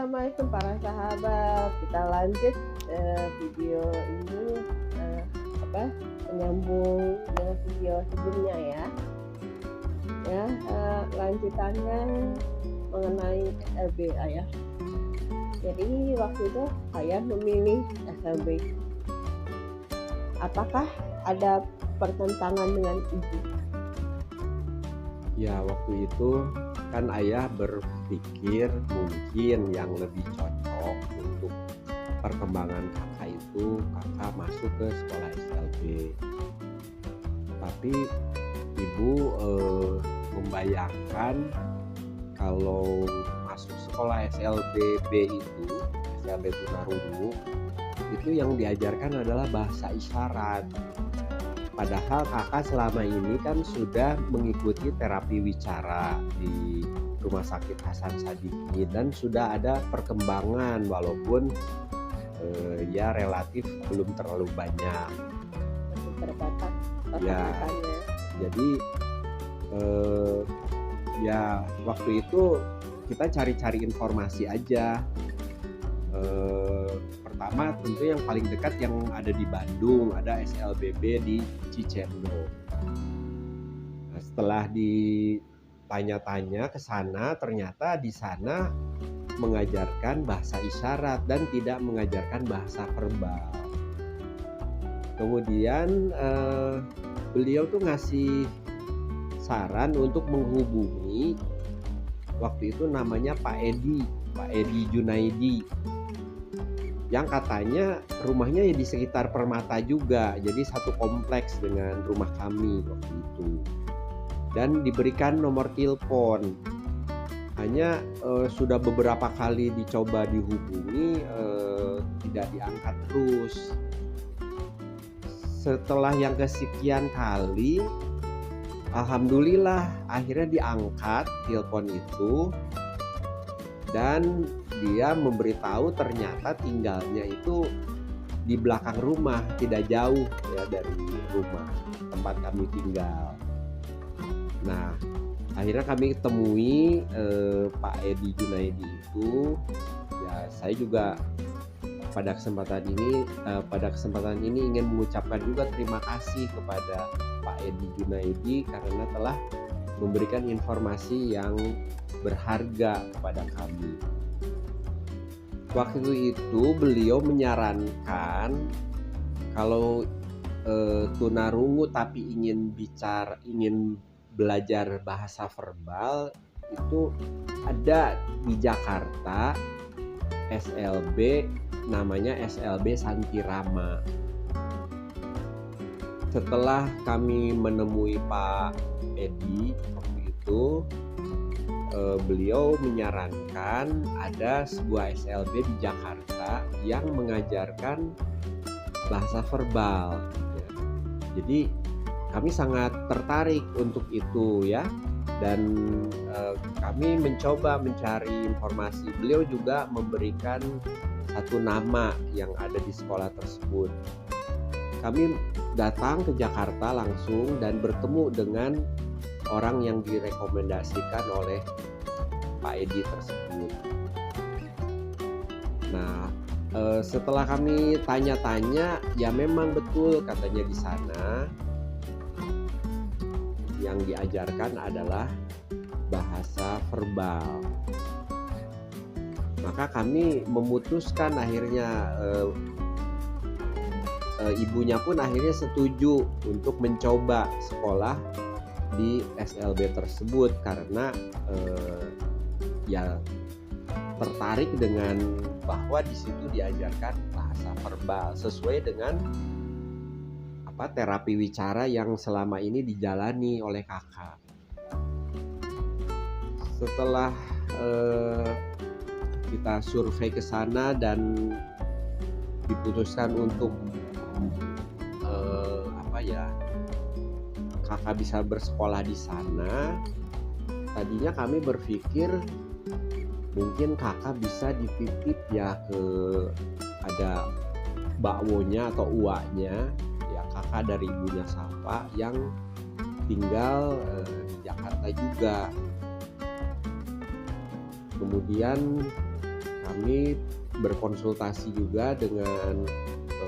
Assalamualaikum para sahabat. Kita lanjut video ini menyambung dengan video sebelumnya ya. Lanjutannya mengenai SLB ayah. Jadi waktu itu ayah memilih SLB. Apakah ada pertentangan dengan ibu? Ya, waktu itu kan ayah berpikir mungkin yang lebih cocok untuk perkembangan kakak itu kakak masuk ke sekolah SLB. Tapi ibu membayangkan kalau masuk sekolah SLB B itu, SLB Tunarungu, itu yang diajarkan adalah bahasa isyarat. Padahal kakak selama ini kan sudah mengikuti terapi wicara di Rumah Sakit Hasan Sadikin dan sudah ada perkembangan walaupun ya relatif belum terlalu banyak. Masih terbatas Ya, jadi ya waktu itu kita cari-cari informasi aja. Pertama tentu yang paling dekat yang ada di Bandung, ada SLBB di Cicendo. Nah, setelah ditanya-tanya ke sana, ternyata di sana mengajarkan bahasa isyarat dan tidak mengajarkan bahasa verbal. Kemudian beliau tuh ngasih saran untuk menghubungi, waktu itu namanya Pak Edi Junaidi, yang katanya rumahnya ya di sekitar Permata juga, jadi satu kompleks dengan rumah kami waktu itu. Dan diberikan nomor telepon. Hanya sudah beberapa kali dicoba dihubungi, tidak diangkat terus. Setelah yang kesekian kali, alhamdulillah akhirnya diangkat telepon itu. Dan dia memberitahu ternyata tinggalnya itu di belakang rumah, tidak jauh ya dari rumah tempat kami tinggal. Nah, akhirnya kami temui Pak Edi Junaidi itu. Ya, saya juga pada kesempatan ini ingin mengucapkan juga terima kasih kepada Pak Edi Junaidi karena telah memberikan informasi yang berharga kepada kami. Waktu itu beliau menyarankan kalau tunarungu tapi ingin belajar bahasa verbal itu ada di Jakarta SLB, namanya SLB Santirama. Setelah kami menemui Pak Edi waktu itu, beliau menyarankan ada sebuah SLB di Jakarta yang mengajarkan bahasa verbal. Jadi kami sangat tertarik untuk itu ya, dan kami mencoba mencari informasi. Beliau juga memberikan satu nama yang ada di sekolah tersebut. Kami datang ke Jakarta langsung dan bertemu dengan orang yang direkomendasikan oleh Pak Edi tersebut. Nah, setelah kami tanya-tanya, ya memang betul katanya di sana yang diajarkan adalah bahasa verbal. Maka kami memutuskan akhirnya, ibunya pun akhirnya setuju untuk mencoba sekolah di SLB tersebut karena ya tertarik dengan bahwa di situ diajarkan bahasa verbal sesuai dengan terapi wicara yang selama ini dijalani oleh kakak. Setelah kita survei ke sana dan diputuskan untuk kakak bisa bersekolah di sana. Tadinya kami berpikir mungkin kakak bisa dititip ya ke ada bakwonya atau uaknya ya, kakak dari ibunya Safa yang tinggal di Jakarta juga. Kemudian kami berkonsultasi juga dengan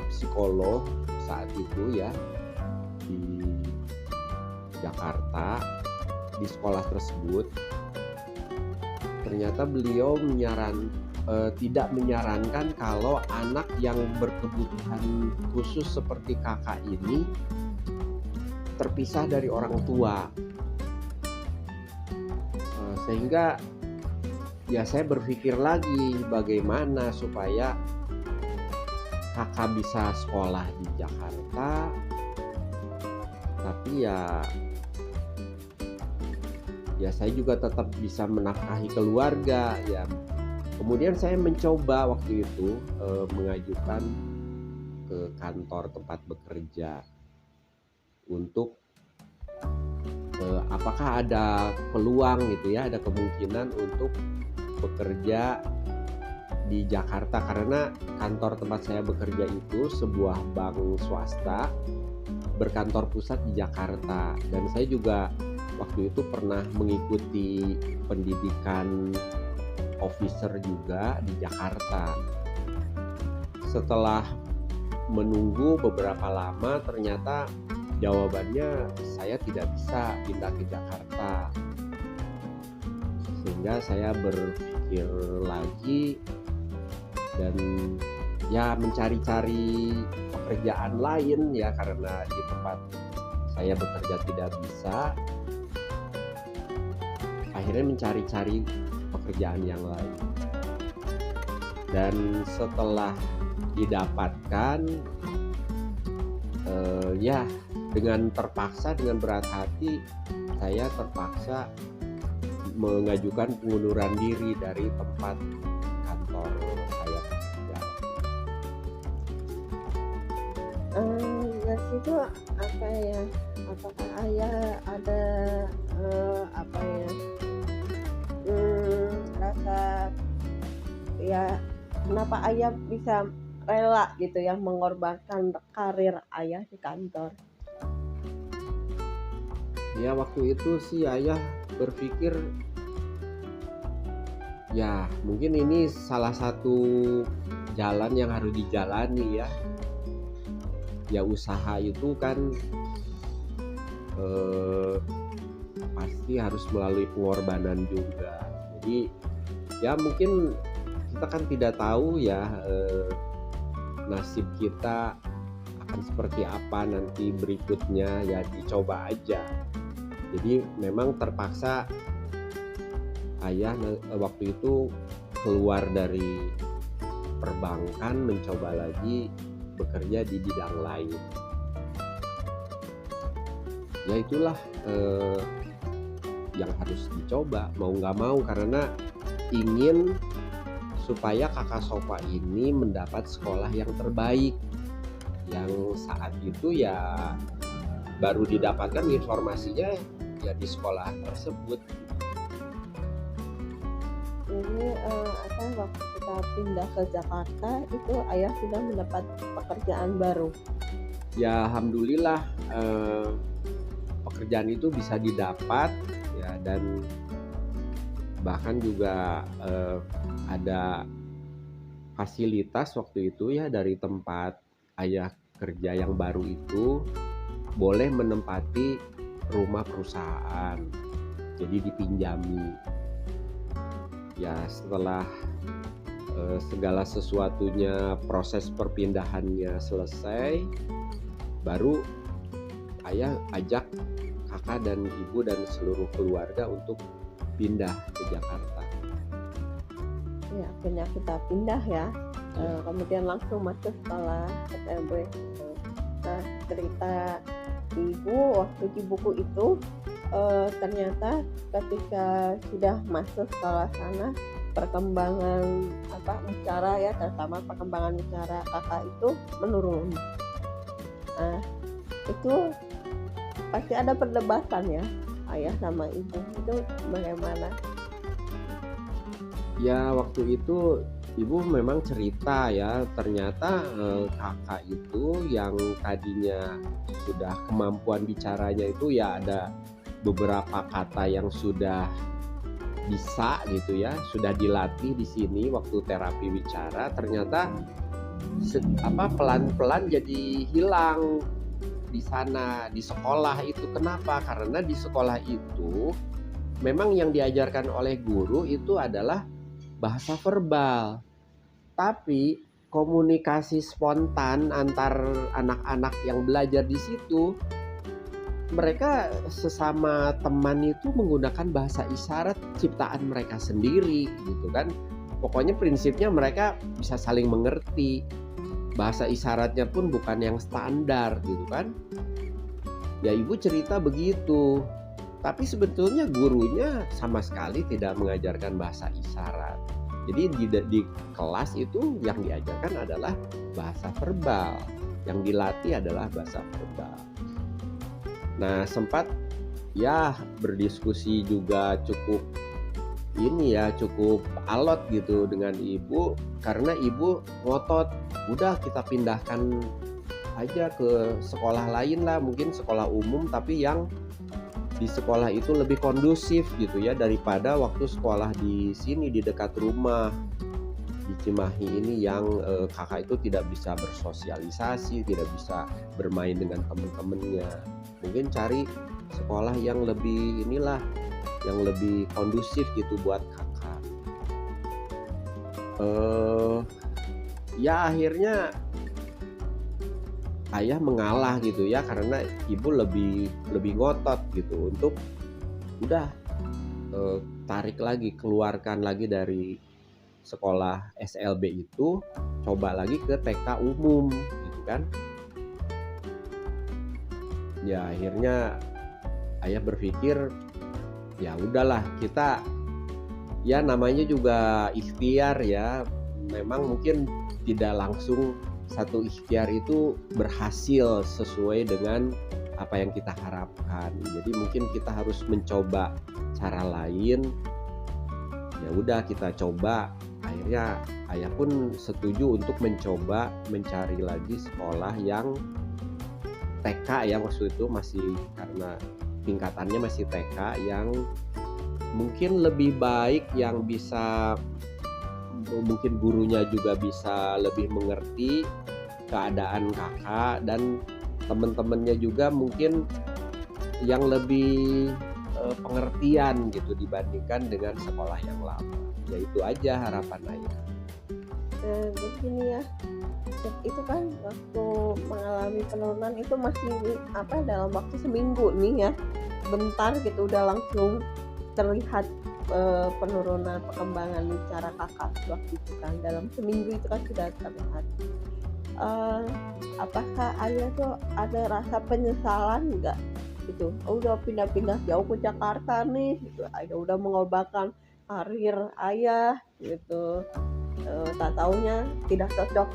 psikolog saat itu ya di Jakarta, di sekolah tersebut. Ternyata beliau tidak menyarankan kalau anak yang berkebutuhan khusus seperti kakak ini terpisah dari orang tua. Sehingga ya saya berpikir lagi bagaimana supaya kakak bisa sekolah di Jakarta, tapi ya saya juga tetap bisa menafkahi keluarga ya. Kemudian saya mencoba waktu itu mengajukan ke kantor tempat bekerja untuk apakah ada peluang gitu ya, ada kemungkinan untuk bekerja di Jakarta, karena kantor tempat saya bekerja itu sebuah bank swasta berkantor pusat di Jakarta, dan saya juga waktu itu pernah mengikuti pendidikan officer juga di Jakarta. Setelah menunggu beberapa lama, ternyata jawabannya saya tidak bisa pindah ke Jakarta. Sehingga saya berpikir lagi dan ya mencari-cari pekerjaan lain ya, karena di tempat saya bekerja tidak bisa. Akhirnya mencari-cari pekerjaan yang lain, dan setelah didapatkan ya dengan berat hati saya terpaksa mengajukan pengunduran diri dari tempat kantor saya bekerja. Dari situ apa ya? Apakah ayah ada apa ya? Rasa ya kenapa ayah bisa rela gitu ya mengorbankan karir ayah di kantor? Ya waktu itu sih ayah berpikir ya mungkin ini salah satu jalan yang harus dijalani ya. Ya usaha itu kan pasti harus melalui pengorbanan juga. Jadi ya mungkin kita kan tidak tahu ya nasib kita akan seperti apa nanti berikutnya, ya dicoba aja. Jadi memang terpaksa ayah waktu itu keluar dari perbankan, mencoba lagi bekerja di bidang lain. Ya itulah yang harus dicoba mau nggak mau, karena ingin supaya kakak Sofa ini mendapat sekolah yang terbaik, yang saat itu ya baru didapatkan informasinya ya di sekolah tersebut. Ini waktu kita pindah ke Jakarta itu ayah sudah mendapat pekerjaan baru. Ya alhamdulillah pekerjaan itu bisa didapat ya, dan bahkan juga ada fasilitas waktu itu ya dari tempat ayah kerja yang baru itu, boleh menempati rumah perusahaan, jadi dipinjami. Ya setelah segala sesuatunya, proses perpindahannya selesai, baru ayah ajak kakak dan ibu dan seluruh keluarga untuk pindah ke Jakarta. Ya akhirnya kita pindah ya. Kemudian langsung masuk sekolah SMB. Nah cerita ibu waktu di buku itu ternyata ketika sudah masuk sekolah sana, perkembangan bicara ya, terutama perkembangan bicara kakak itu menurun. Nah itu pasti ada perdebatan ya ayah sama ibu, itu bagaimana? Ya waktu itu ibu memang cerita ya, ternyata kakak itu yang tadinya sudah kemampuan bicaranya itu ya ada beberapa kata yang sudah bisa gitu ya, sudah dilatih di sini waktu terapi bicara, ternyata pelan-pelan jadi hilang di sana, di sekolah itu. Kenapa? Karena di sekolah itu memang yang diajarkan oleh guru itu adalah bahasa verbal, tapi komunikasi spontan antar anak-anak yang belajar di situ, mereka sesama teman itu menggunakan bahasa isyarat ciptaan mereka sendiri gitu kan. Pokoknya prinsipnya mereka bisa saling mengerti. Bahasa isyaratnya pun bukan yang standar gitu kan. Ya ibu cerita begitu. Tapi sebetulnya gurunya sama sekali tidak mengajarkan bahasa isyarat. Jadi di kelas itu yang diajarkan adalah bahasa verbal. Yang dilatih adalah bahasa verbal. Nah, sempat ya berdiskusi juga cukup alot gitu dengan ibu, karena ibu ngotot, udah kita pindahkan aja ke sekolah lain lah, mungkin sekolah umum tapi yang di sekolah itu lebih kondusif gitu ya, daripada waktu sekolah di sini di dekat rumah di Cimahi ini yang kakak itu tidak bisa bersosialisasi, tidak bisa bermain dengan teman-temannya. Mungkin cari sekolah yang lebih yang lebih kondusif gitu buat kakak. Ya akhirnya ayah mengalah gitu ya, karena ibu lebih ngotot gitu untuk udah keluarkan lagi dari sekolah SLB itu, coba lagi ke TK umum gitu kan. Ya akhirnya ayah berpikir ya udahlah, kita ya namanya juga ikhtiar ya, memang mungkin tidak langsung satu ikhtiar itu berhasil sesuai dengan apa yang kita harapkan. Jadi mungkin kita harus mencoba cara lain. Ya udah kita coba. Akhirnya ayah pun setuju untuk mencoba mencari lagi sekolah yang TK ya, waktu itu masih, karena tingkatannya masih TK, yang mungkin lebih baik, yang bisa mungkin gurunya juga bisa lebih mengerti keadaan kakak, dan teman-temannya juga mungkin yang lebih pengertian gitu dibandingkan dengan sekolah yang lama. Ya itu aja harapan ayah. Begini ya, itu kan waktu mengalami penurunan itu masih dalam waktu seminggu nih ya, bentar gitu udah langsung terlihat penurunan perkembangan bicara kakak waktu itu kan, dalam seminggu itu kan sudah terlihat. Apakah ayah tuh ada rasa penyesalan nggak gitu? Udah pindah-pindah jauh ke Jakarta nih gitu, ayah udah mengobarkan karir ayah gitu, tak taunya tidak cocok.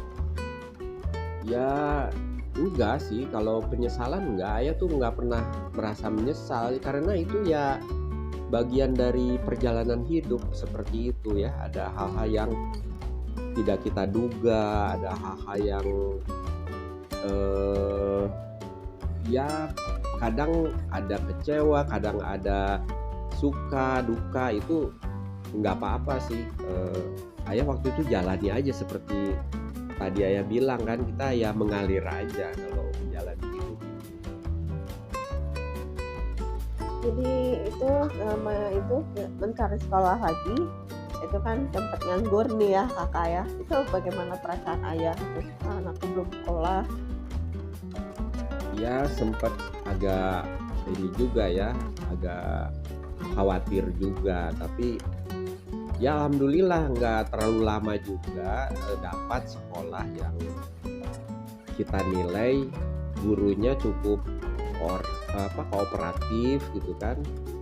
Ya enggak sih, kalau penyesalan enggak, ayah tuh enggak pernah merasa menyesal, karena itu ya bagian dari perjalanan hidup seperti itu ya. Ada hal-hal yang tidak kita duga, ada hal-hal yang ya kadang ada kecewa, kadang ada suka duka, itu nggak apa-apa sih. Ayah waktu itu jalani aja seperti tadi ayah bilang kan, kita ya mengalir aja kalau menjalani hidup. Jadi itu itu mencari sekolah lagi, itu kan sempat nganggur nih ya kakak ya. Itu bagaimana perasaan ayah terus anakku belum sekolah? Ya sempat agak ini juga ya, agak khawatir juga, tapi ya alhamdulillah nggak terlalu lama juga dapat sekolah yang kita nilai gurunya cukup kooperatif gitu kan.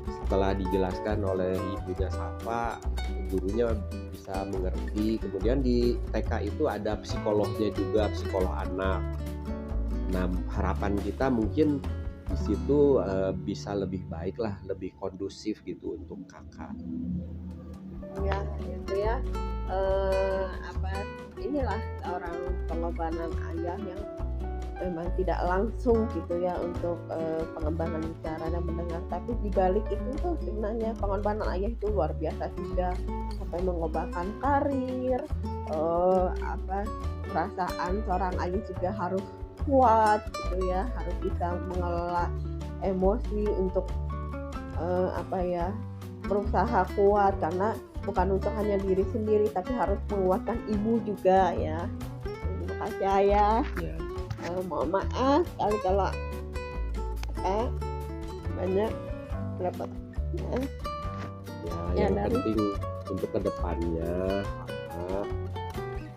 Setelah dijelaskan oleh ibunya Safa, gurunya bisa mengerti. Kemudian di TK itu ada psikolognya juga, psikolog anak. Nah harapan kita mungkin di situ bisa lebih baik lah, lebih kondusif gitu untuk kakak. Ya itu ya, inilah orang pengorbanan ayah yang memang tidak langsung gitu ya untuk pengembangan bicara dan mendengar, tapi di balik itu tuh sebenarnya pengorbanan ayah itu luar biasa juga, sampai mengubahkan karir, perasaan seorang ayah juga harus kuat gitu ya, harus bisa mengelola emosi untuk berusaha kuat, karena bukan untuk hanya diri sendiri tapi harus menguatkan ibu juga ya. Terima kasih ayah. Ya, Mohon maaf kali kalau banyak dapat yang dari penting untuk kedepannya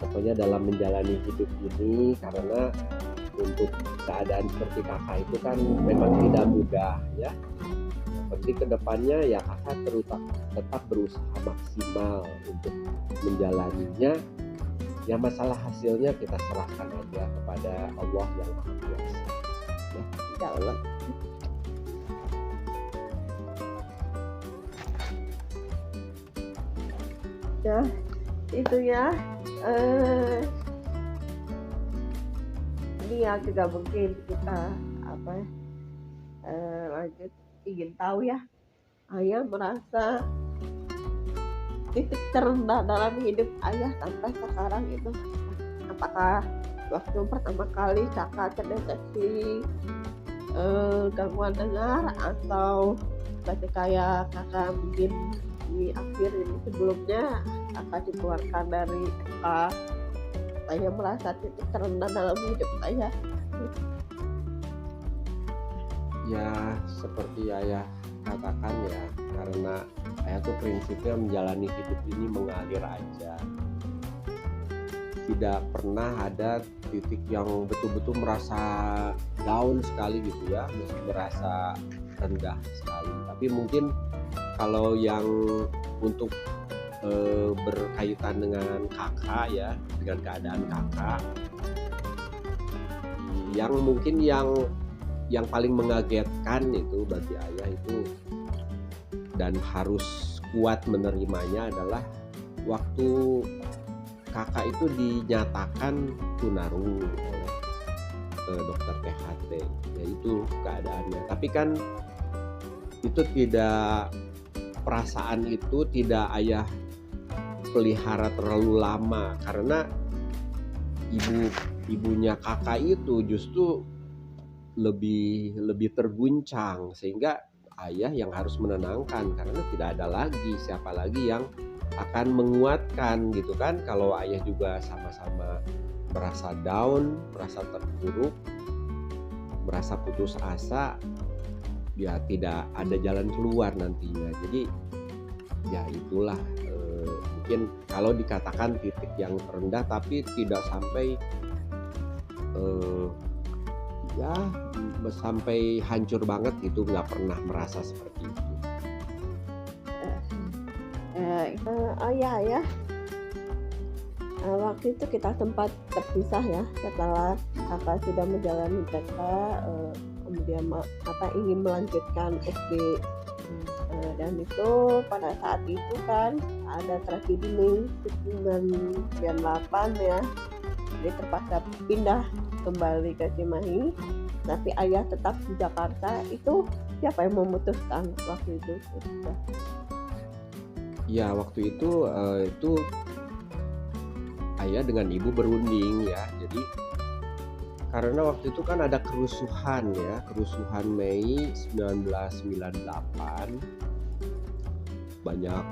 pokoknya dalam menjalani hidup ini, karena untuk keadaan seperti kakak itu kan memang tidak mudah ya. Yang penting kedepannya ya kakak tetap berusaha maksimal untuk menjalaninya. Ya masalah hasilnya kita serahkan aja kepada Allah yang Maha Kuasa. Ya Allah. Ya itu ya. Ini ya juga mungkin kita lanjut ingin tahu ya, ayah merasa titik terendah dalam hidup ayah sampai sekarang itu apakah waktu pertama kali kakak terdeteksi gangguan dengar, atau ketika ya kakak mungkin di akhir ini sebelumnya kakak dikeluarkan dari saya merasa titik terendah dalam hidup saya. Ya seperti ayah katakan ya, karena ayah tuh prinsipnya menjalani hidup ini mengalir aja, tidak pernah ada titik yang betul-betul merasa down sekali gitu ya, merasa rendah sekali. Tapi mungkin kalau yang untuk berkaitan dengan kakak ya, dengan keadaan kakak, yang mungkin yang paling mengagetkan itu bagi ayah itu, dan harus kuat menerimanya, adalah waktu kakak itu dinyatakan tunarungu oleh dokter THT, yaitu keadaannya. Tapi kan itu perasaan itu tidak ayah pelihara terlalu lama, karena ibunya kakak itu justru lebih terguncang, sehingga ayah yang harus menenangkan, karena tidak ada lagi siapa lagi yang akan menguatkan gitu kan. Kalau ayah juga sama-sama merasa down, merasa terpuruk, merasa putus asa, ya tidak ada jalan keluar nantinya. Jadi ya itulah mungkin kalau dikatakan titik yang terendah, tapi tidak sampai sampai hancur banget gitu, nggak pernah merasa seperti itu. Ya waktu itu kita sempat terpisah ya, setelah kakak sudah menjalani TK, kemudian ingin melanjutkan SD. Dan itu pada saat itu kan ada tragedi Mei 1998 ya, jadi terpaksa pindah kembali ke Cimahi, tapi ayah tetap di Jakarta. Itu siapa yang memutuskan waktu itu? Ya waktu itu ayah dengan ibu berunding ya. Jadi karena waktu itu kan ada kerusuhan Mei 1998, banyak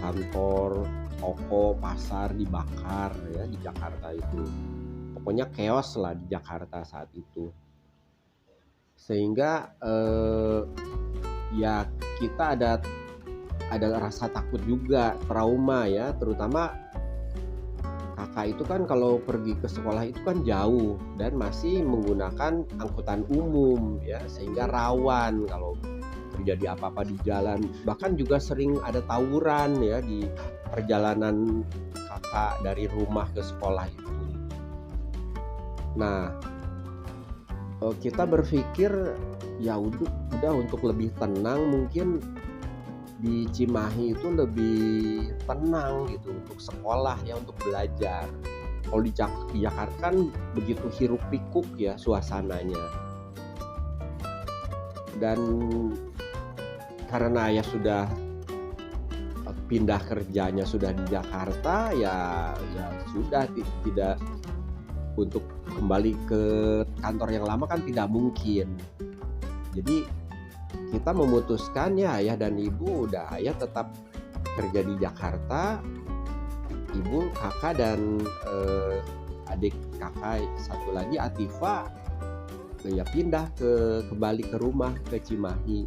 kantor, toko, pasar dibakar ya di Jakarta itu. Pokoknya chaos lah di Jakarta saat itu. Sehingga ya kita ada rasa takut juga, trauma ya, terutama kakak itu kan kalau pergi ke sekolah itu kan jauh dan masih menggunakan angkutan umum ya, sehingga rawan kalau terjadi apa-apa di jalan. Bahkan juga sering ada tawuran ya di perjalanan kakak dari rumah ke sekolah itu. Nah, kita berpikir ya udah untuk lebih tenang, mungkin di Cimahi itu lebih tenang gitu untuk sekolah ya, untuk belajar. Kalau di Jakarta kan begitu hiruk pikuk ya suasananya. Dan karena ayah sudah pindah kerjanya sudah di Jakarta, ya sudah tidak, untuk kembali ke kantor yang lama kan tidak mungkin. Jadi kita memutuskan ya ayah dan ibu, udah ayah tetap kerja di Jakarta, ibu, kakak dan adik kakak satu lagi Atifa ya pindah kembali ke rumah ke Cimahi,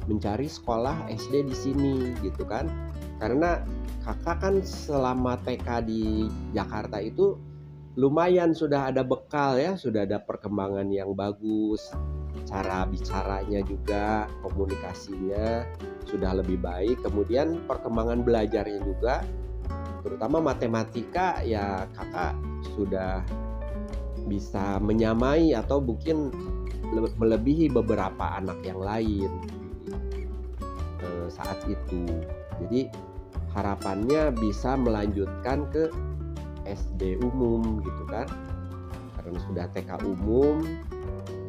mencari sekolah SD di sini gitu kan. Karena kakak kan selama TK di Jakarta itu lumayan sudah ada bekal ya, sudah ada perkembangan yang bagus, cara bicaranya juga, komunikasinya sudah lebih baik, kemudian perkembangan belajarnya juga, terutama matematika ya kakak sudah bisa menyamai atau mungkin melebihi beberapa anak yang lain saat itu. Jadi harapannya bisa melanjutkan ke SD umum gitu kan, karena sudah TK umum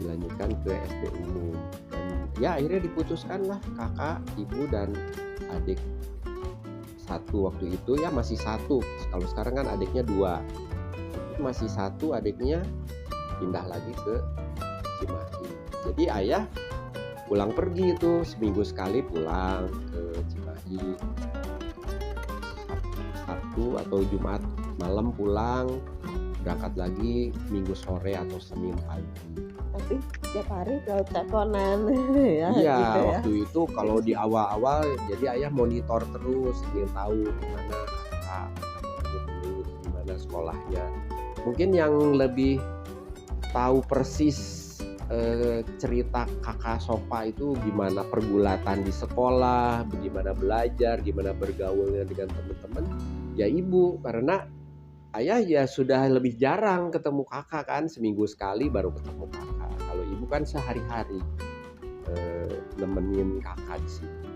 dilanjutkan ke SD umum. Dan ya akhirnya diputuskan lah kakak, ibu dan adik satu waktu itu ya, masih satu. Kalau sekarang kan adiknya 2, masih satu adiknya pindah lagi ke Cimahi. Jadi ayah pulang pergi itu seminggu sekali pulang ke Cimahi, Sabtu atau Jumat malam pulang, berangkat lagi Minggu sore atau Senin pagi. Tapi tiap hari kalau teleponan ya. Iya gitu ya. waktu itu kalau di awal-awal jadi ayah monitor terus, ingin tahu gimana kakak, gimana sekolahnya. Mungkin yang lebih tahu persis cerita kakak Sofa itu gimana pergulatan di sekolah, bagaimana belajar, gimana bergaulnya dengan teman-teman, ya ibu, karena ayah ya sudah lebih jarang ketemu kakak kan, seminggu sekali baru ketemu kakak. Kalau ibu kan sehari-hari nemenin kakak di sini.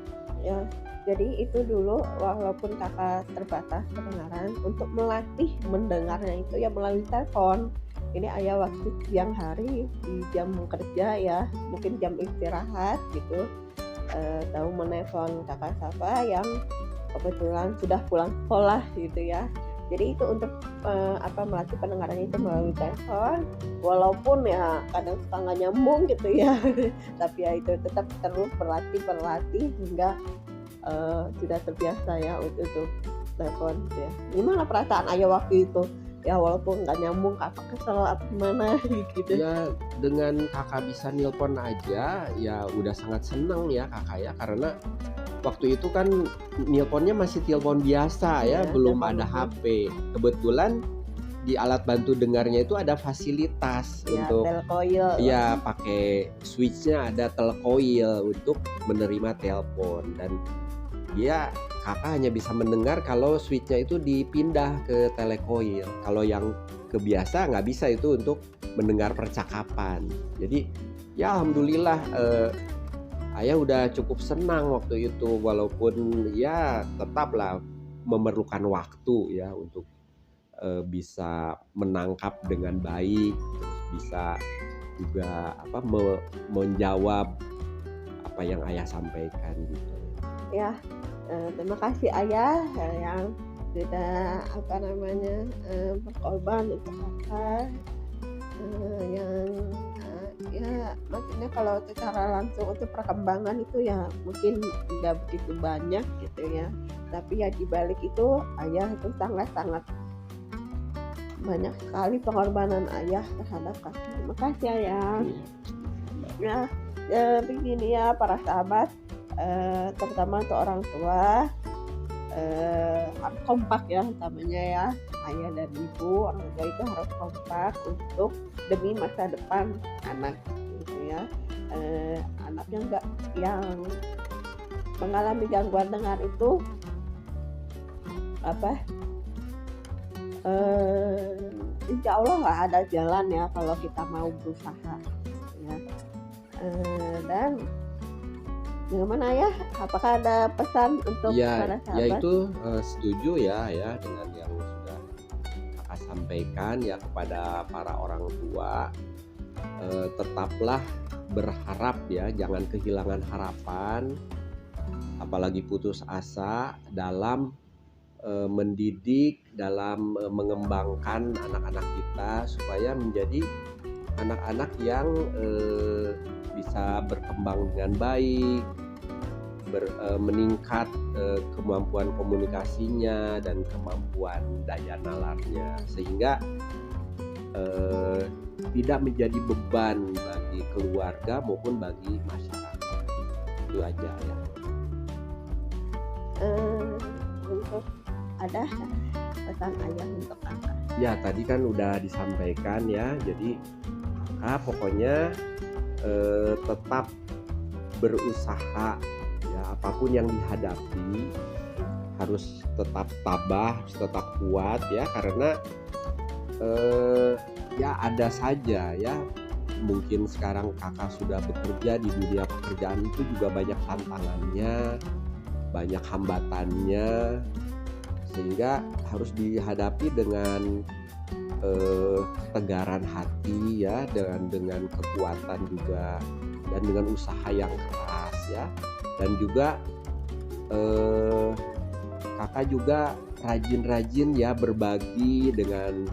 Ya, jadi itu dulu walaupun kakak terbatas pendengaran, untuk melatih mendengarnya itu ya melalui telepon. Ini ayah waktu siang hari di jam kerja ya, mungkin jam istirahat gitu, tahu menelpon kakak Safa yang kebetulan sudah pulang sekolah gitu ya. Jadi itu untuk melatih pendengaran itu melalui telepon, walaupun ya kadang suka nggak nyambung gitu ya, tapi ya itu tetap terus berlatih hingga sudah terbiasa ya untuk telepon gitu ya. Gimana perasaan ayah waktu itu? Ya walaupun nggak nyambung, kakak kesel atau gimana gitu. Ya dengan kakak bisa nelpon aja ya udah sangat senang ya kakak ya, karena waktu itu kan nelponnya masih telepon biasa ya, belum ada HP. Kebetulan di alat bantu dengarnya itu ada fasilitas Ya, untuk telkoil. ya pakai switchnya, ada telkoil untuk menerima telepon, dan dia kakak hanya bisa mendengar kalau switchnya itu dipindah ke telekoil. Kalau yang kebiasa nggak bisa itu untuk mendengar percakapan. Jadi ya alhamdulillah ayah udah cukup senang waktu itu, walaupun ya tetaplah memerlukan waktu ya untuk bisa menangkap dengan baik, terus bisa juga menjawab apa yang ayah sampaikan gitu. Ya, terima kasih ayah yang sudah berkorban untuk kakak, yang ya maksudnya kalau secara langsung untuk perkembangan itu ya mungkin nggak begitu banyak gitu ya, tapi ya dibalik itu ayah itu sangat-sangat banyak sekali pengorbanan ayah terhadap kakak. Terima kasih ayah. Ya begini ya para sahabat, terutama untuk orang tua, harus kompak ya utamanya ya, ayah dan ibu, orang tua itu harus kompak untuk demi masa depan anak gitu ya. Anaknya enggak yang mengalami gangguan dengar itu insya Allah lah ada jalan ya kalau kita mau berusaha ya. Dan bagaimana ya? Apakah ada pesan untuk para sahabat? Ya itu setuju ya dengan yang sudah kakak sampaikan ya kepada para orang tua, tetaplah berharap ya, jangan kehilangan harapan, apalagi putus asa dalam mendidik, dalam mengembangkan anak-anak kita supaya menjadi anak-anak yang bisa berkembang dengan baik, meningkat kemampuan komunikasinya dan kemampuan daya nalarnya, sehingga tidak menjadi beban bagi keluarga maupun bagi masyarakat. Itu aja ya. Untuk ada pesan ayah untuk kakak? Ya tadi kan udah disampaikan ya, jadi kakak pokoknya tetap berusaha ya, apapun yang dihadapi harus tetap tabah, harus tetap kuat ya, karena ya ada saja ya, mungkin sekarang kakak sudah bekerja di dunia pekerjaan itu juga banyak tantangannya, banyak hambatannya, sehingga harus dihadapi dengan ketegaran hati ya, dengan kekuatan juga, dan dengan usaha yang keras ya, dan juga kakak juga rajin-rajin ya berbagi dengan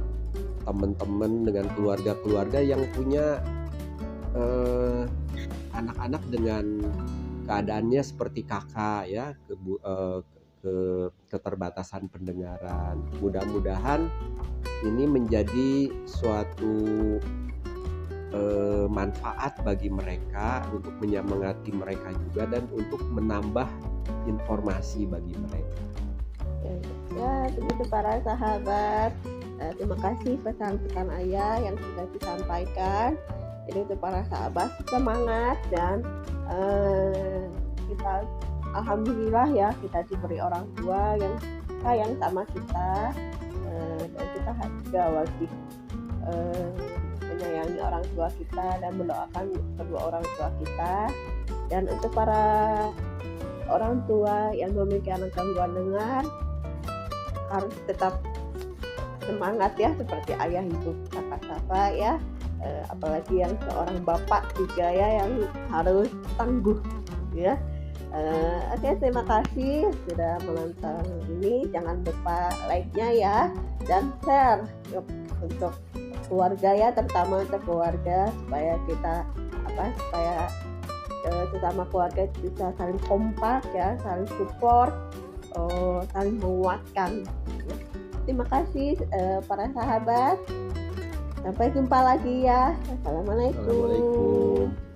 teman-teman, dengan keluarga-keluarga yang punya anak-anak dengan keadaannya seperti kakak ya, keterbatasan pendengaran. Mudah-mudahan ini menjadi suatu manfaat bagi mereka, untuk menyemangati mereka juga, dan untuk menambah informasi bagi mereka. Ya begitu para sahabat, terima kasih pesan-pesan ayah yang sudah disampaikan. Jadi untuk para sahabat semangat, dan kita alhamdulillah ya, kita diberi orang tua yang sayang sama kita, dan kita juga wajib menyayangi orang tua kita dan mendoakan kedua orang tua kita. Dan untuk para orang tua yang memiliki anak gangguan dengar, harus tetap semangat ya, seperti ayah itu kakak Safa ya, apalagi yang seorang bapak juga ya, yang harus tangguh ya. Oke, terima kasih sudah menonton ini. Jangan lupa like-nya ya, dan share untuk keluarga ya, terutama untuk keluarga, supaya kita supaya sesama keluarga bisa saling kompak ya, saling support, saling menguatkan. Terima kasih para sahabat. Sampai jumpa lagi ya. Assalamualaikum.